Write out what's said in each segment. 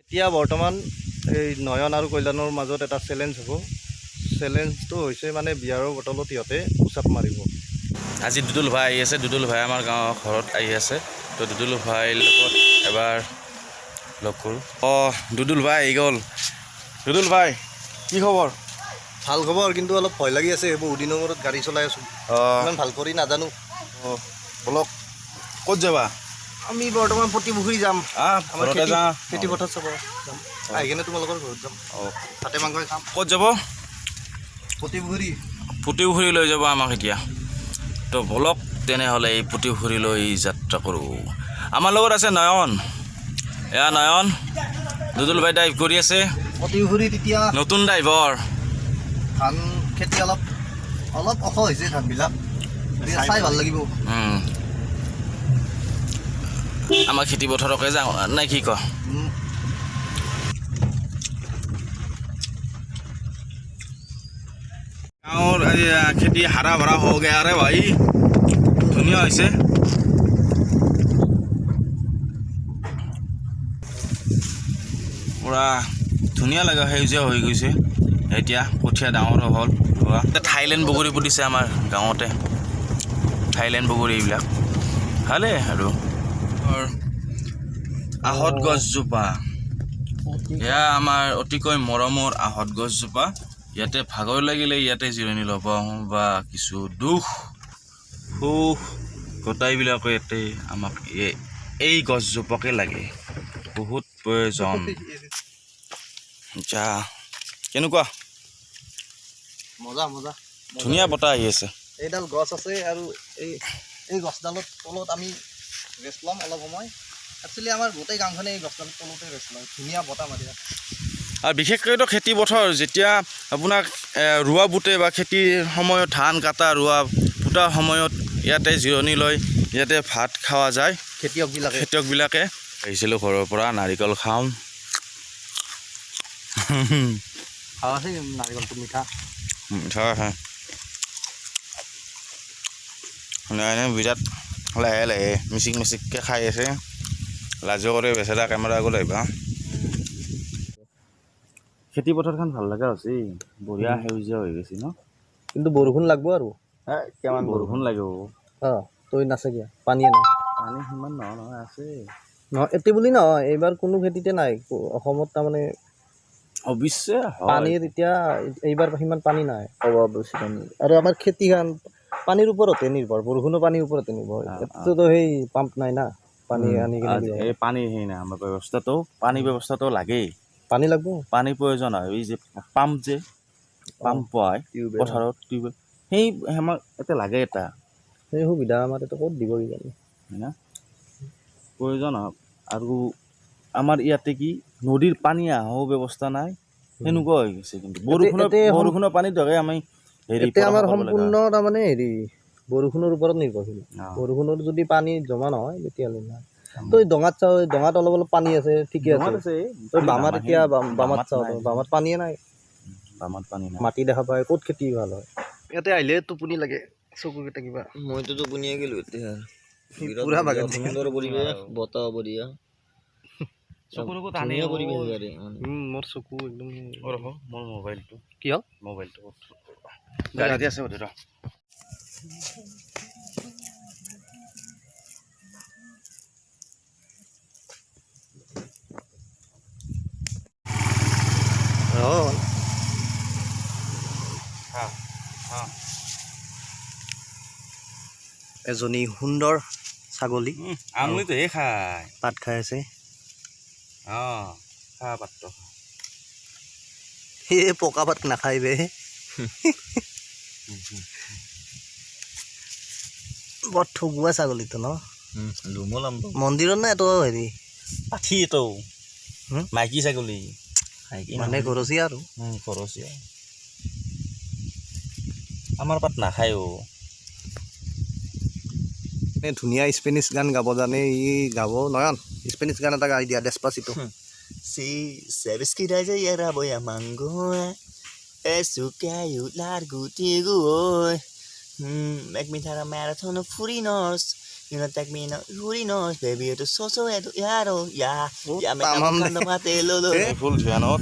এতিয়া বৰ্তমান এই নয়ন আৰু কল্যাণৰ মাজত এটা চেলেঞ্জ হ'ব। চেলেঞ্জটো হৈছে মানে বিয়াৰৰ বটলত সিহঁতে উচাপ মাৰিব। আজি দুদুল ভাই আহি আছে। দুদুল ভাই আমাৰ গাঁৱৰ ঘৰত আহি আছে। তো দুদুল ভাইৰ লগত এবাৰ লগ কৰোঁ। দুদুল ভাই আহি গ'ল। দুদুল ভাই কি খবৰ? ভাল খবৰ, কিন্তু অলপ ভয় লাগি আছে। বহুত দিনৰ মূৰত গাড়ী চলাই আছোঁ, ইমান ভাল কৰি নাজানো। বলক, ক'ত যাবা? আমি বৰ্তমান প্ৰতিপুখুৰী যাম। আমাৰ ঘৰতে যাওঁ। খেতি পথাৰ চাব যাম। আহি কিনে তোমালোকৰ ঘৰত যাম। তাতে মাংস খাম। ক'ত যাব? প্ৰতিপুখুৰী। প্ৰতিপুখুৰী লৈ যাব আমাক এতিয়া। তো বলক তেনেহ'লে এই প্ৰতিপুখুৰীলৈ যাত্ৰা কৰোঁ। আমাৰ লগত আছে নয়ন। এয়া নয়ন, দুদুল ভাই ড্ৰাইভ কৰি আছে। প্ৰতিপুখুৰীত এতিয়া নতুন ড্ৰাইভৰ। ধান খেতি অলপ ওখ হৈছে, ধানবিলাক চাই ভাল লাগিব। আমাৰ খেতি পথাৰকে যাওঁ নাই কি কয়? গাঁৱৰ খেতি হাৰা ভৰা হৈ গয়া ৰে ভাই, ধুনীয়া হৈছে। পুৰা ধুনীয়া লাগে, সেউজীয়া হৈ গৈছে। এতিয়া কঠীয়া ডাঙৰ হ'ল। থাইলেণ্ড বগৰী পুতিছে আমাৰ গাঁৱতে। থাইলেণ্ড বগৰী এইবিলাক ভালে। আৰু আহঁত গছজোপা, এয়া আমাৰ অতিকৈ মৰমৰ আহঁত গছজোপা। ইয়াতে ভাগৰ লাগিলে ইয়াতে জিৰণি ল'ব আহোঁ, বা কিছু দুখ সুখ গোটাইবিলাকে ইয়াতে আমাক এই গছজোপাকে লাগে, বহুত প্ৰয়োজন। যা কেনেকুৱা মজা মজা, ধুনীয়া বতাহ আহি আছে। এইডাল গছ আছে আৰু এই গছডালত তলত আমি ৰেষ্ট ল'ম অলপ সময়। একচুৱেলি আমাৰ গোটেই গাঁওখনে এই গছডালৰ তলতে ৰেষ্ট লয়, ধুনীয়া বতাহ মাৰি আছে। আৰু বিশেষকৈতো খেতি পথাৰ যেতিয়া আপোনাক ৰোৱা বুটে বা খেতিৰ সময়ত ধান কাটা ৰোৱা পোতাৰ সময়ত ইয়াতে জিৰণি লয়, ইয়াতে ভাত খোৱা যায় খেতিয়কবিলাকে। আহিছিলোঁ ঘৰৰ পৰা, নাৰিকল খাওঁ। খাৱাছে নাৰিকলটো মিঠা হয়। বিৰাট লাহে লাহে মিচিককৈ খাই আছে। লাজো কৰে বেচেৰা, কেমেৰা আগত আহিবা। খেতি পথাৰখন ভাল লগা হৈছে, বঢ়িয়া সেউজীয়া হৈ গৈছে ন। কিন্তু বৰষুণ লাগব আৰু কিমান বৰষুণ লাগিব। তই নাছে কিয়? পানীয়ে নাই। পানী সিমান নহয় আছে নহয় এতে বুলি নহয়, এইবাৰ কোনো খেতিতে নাই অসমত। তাৰমানে অৱশ্যে পানীৰ এতিয়া এইবাৰ সিমান পানী নাই, অভাৱ বেছি পানী। আৰু আমাৰ খেতিখন পানীৰ ওপৰতে নিৰ্ভৰ, বৰষুণৰ পানীৰ ওপৰতে নিৰ্ভৰ। এতিয়াতো সেই পাম্প নাই না, পানী আনি কিনে দিব। এই পানী সেই নাই আমাৰ ব্যৱস্থাটো, পানী ব্যৱস্থাটো লাগেই। পানী লাগব, পানীৰ প্ৰয়োজন হয়। এই যে পাম্প পোৱায় পথাৰত, টিউবেল, সেই আমাক এতিয়া লাগে। এটা সেই সুবিধা আমাৰ এতিয়া ক'ত দিব কিজানি, হয় না? প্ৰয়োজন হয়। আৰু আমাৰ ইয়াতে কি নদীৰ পানী আহাও ব্যৱস্থা নাই, সেনেকুৱা হৈ গৈছে। কিন্তু বৰষুণৰ পানীত ধৰে আমি এতিয়া আমাৰ সম্পূৰ্ণ তাৰমানে বৰষুণৰ ওপৰত নিৰ্ভৰশীল। বৰষুণৰ যদি পানী জমা নহয় তেতিয়াহ'লে নাই। তই ডঙাত চাওঁ, ডঙাত অলপ অলপ পানী আছে, ঠিকে আছে। তই বামাত এতিয়া বামাত চাওঁ, বামাত পানীয়ে নাই। মাটি দেখা পায়, ক'ত খেতি ভাল হয়? ইয়াতে আহিলে টোপনি লাগে, চকুকেইটা কিবা। মইতো টোপনিয়ে গ'লো এতিয়া। পুৰা বাগান সুন্দৰ পৰিৱেশ, বতাহ বঢ়িয়া, ধুনীয়া পৰিৱেশ ইয়াৰে। মোৰ চকু একদম। মোৰ মোবাইলটো কি হ'ল? মোবাইলটো গাড়ীতে আছে বোধ। এজনী সুন্দৰ ছাগলী আঙুলিটোহে খায়, পাত খাই আছে। পাতটো সেই পকা পাত নাখাই বে। বৰ ঠগুৱা ছাগলীটো ন। মন্দিৰত নাই এইটো হেৰি পাঠি, এইটো মাইকী ছাগলী মানে ঘৰচীয়া আৰু খৰচীয়া। আমাৰ পাত নাখায়। ধুনীয়া স্পেনিছ গান গাব জানে ই, গাব। নয়ন স্পেনিছ গান এটা গাই দিয়া, ডেছপাচিটো। Si sabes que ya era voy a mango, eso que hay largo digo hoy. Make me tell a marathon of furinos. You don't take me no Uri knows baby to so edo yaro ya ya me tamam deh. kando mate lolo ফুল ধ্যানত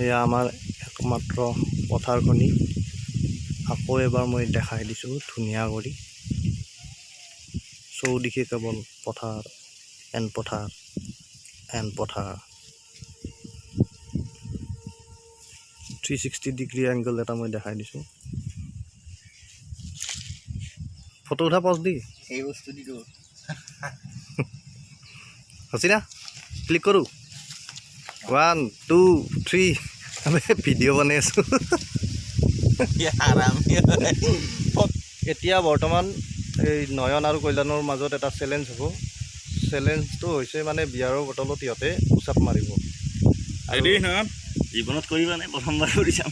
এয়া আমাৰ একমাত্ৰ পথাৰখনি আকৌ এবাৰ মই দেখাই দিছোঁ ধুনীয়া কৰি চৌদিশে কেৱল পথাৰ এন পথাৰ 360 ডিগ্ৰী এংগল এটা মই দেখাই দিছোঁ ফটো উঠা পজ দি এই বস্তু দিটো হসি না ক্লিক কৰোঁ 1 2 3 আমি ভিডিঅ' বনাই আছোঁ আৰাম এতিয়া বৰ্তমান এই নয়ন আৰু কল্যাণৰ মাজত এটা চেলেঞ্জ হ'ব চেলেঞ্জটো হৈছে মানে বিয়াৰৰ বটলত ইহঁতে পুচাপ মাৰিব ৰেডি না জীৱনত কৰিবা নাই প্ৰথমবাৰ কৰি চাম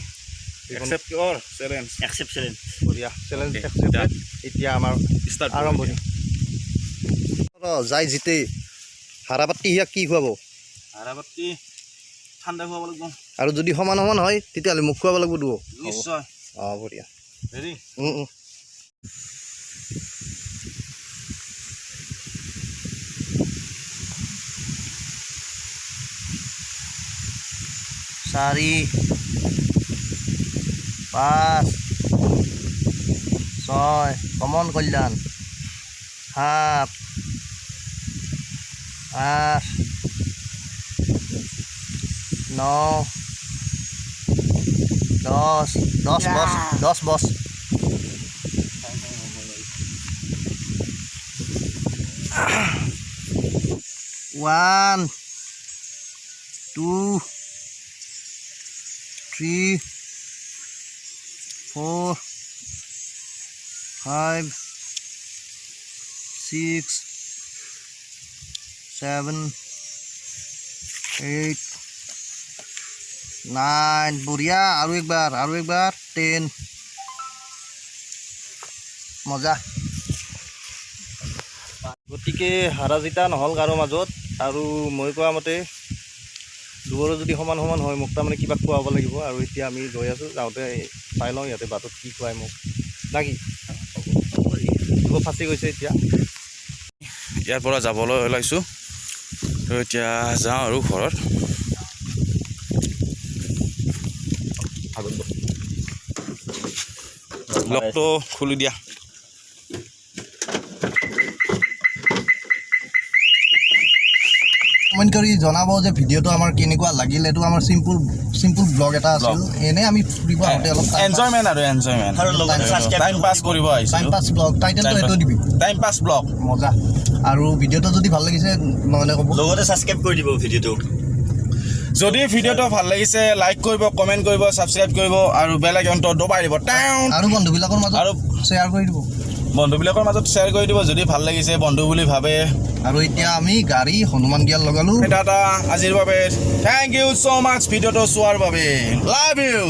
একসেপ্ট কৰ চ্যালেঞ্জ একসেপ্ট চ্যালেঞ্জ বঢ়িয়া চেলেঞ্জ একচেপ্টেড এতিয়া আমাৰ ষ্টাৰ্ট আৰম্ভণি যাই জিতে হাৰাপাতি হিয়াক কি খুৱাব হাৰাবাতি ঠাণ্ডা খুৱাব লাগিব আৰু যদি সমান সমান হয় তেতিয়াহ'লে মোক খুৱাব লাগিব দুও নিশ্চয় অঁ বঢ়িয়া ৰেডি চাৰি 5 6 কমন কল্যাণ 7 8 9 10 বছ 1 2 3 4 5 6 7 8 9 বঢ়িয়া আৰু একবাৰ 10 মজা গতিকে হাৰা জিতা নহ'ল কাৰো মাজত আৰু মই কোৱা মতে দুবৰো যদি সমান সমান হয় মোক তাৰমানে কিবা খুৱাব লাগিব আৰু এতিয়া আমি গৈ আছোঁ যাওঁতে চাই লওঁ ইয়াতে বাটত কি খুৱাই মোক না কি ফাঁচি গৈছে এতিয়া ইয়াৰ পৰা যাবলৈ ওলাইছোঁ তো এতিয়া যাওঁ আৰু ঘৰত লকটো খুলি দিয়া কমেণ্ট কৰি জনাব যে ভিডিঅ'টো আমাৰ কেনেকুৱা লাগিল এইটো আমাৰ চিম্পুল ব্লগ এটা আছিল এনেই আমি ফুৰিব আহোঁতে অলপ এনজয়মেণ্ট আৰু এনজয়মেণ্ট আৰু লগতে সাবস্ক্ৰাইব টাইম পাছ কৰিব টাইম আহিছিলোঁ পাছ ব্লগ টাইটেলটো এইটো দিবি টাইম পাছ ব্লগ মজা আৰু ভিডিঅ'টো যদি ভাল লাগিছে নহ'লে ক'ব লগতে সাবস্ক্ৰাইব কৰি দিব ভিডিঅ'টো যদি ভিডিঅ'টো ভাল লাগিছে লাইক কৰিব কমেণ্ট কৰিব ছাবস্ক্ৰাইব কৰিব আৰু বেল আইকনটো দবাই দিব আৰু বন্ধুবিলাকৰ মাজত আৰু শ্বেয়াৰ কৰি দিব বন্ধুবিলাকৰ মাজত শ্বেয়াৰ কৰি দিব যদি ভাল লাগিছে বন্ধু বুলি ভাবে আৰু এতিয়া আমি গাড়ী হনুমান গিয়াৰ লগালোঁ দাদা আজিৰ বাবে থেংক ইউ ছ' মাছ ভিডিঅ'টো চোৱাৰ বাবে লাভ ইউ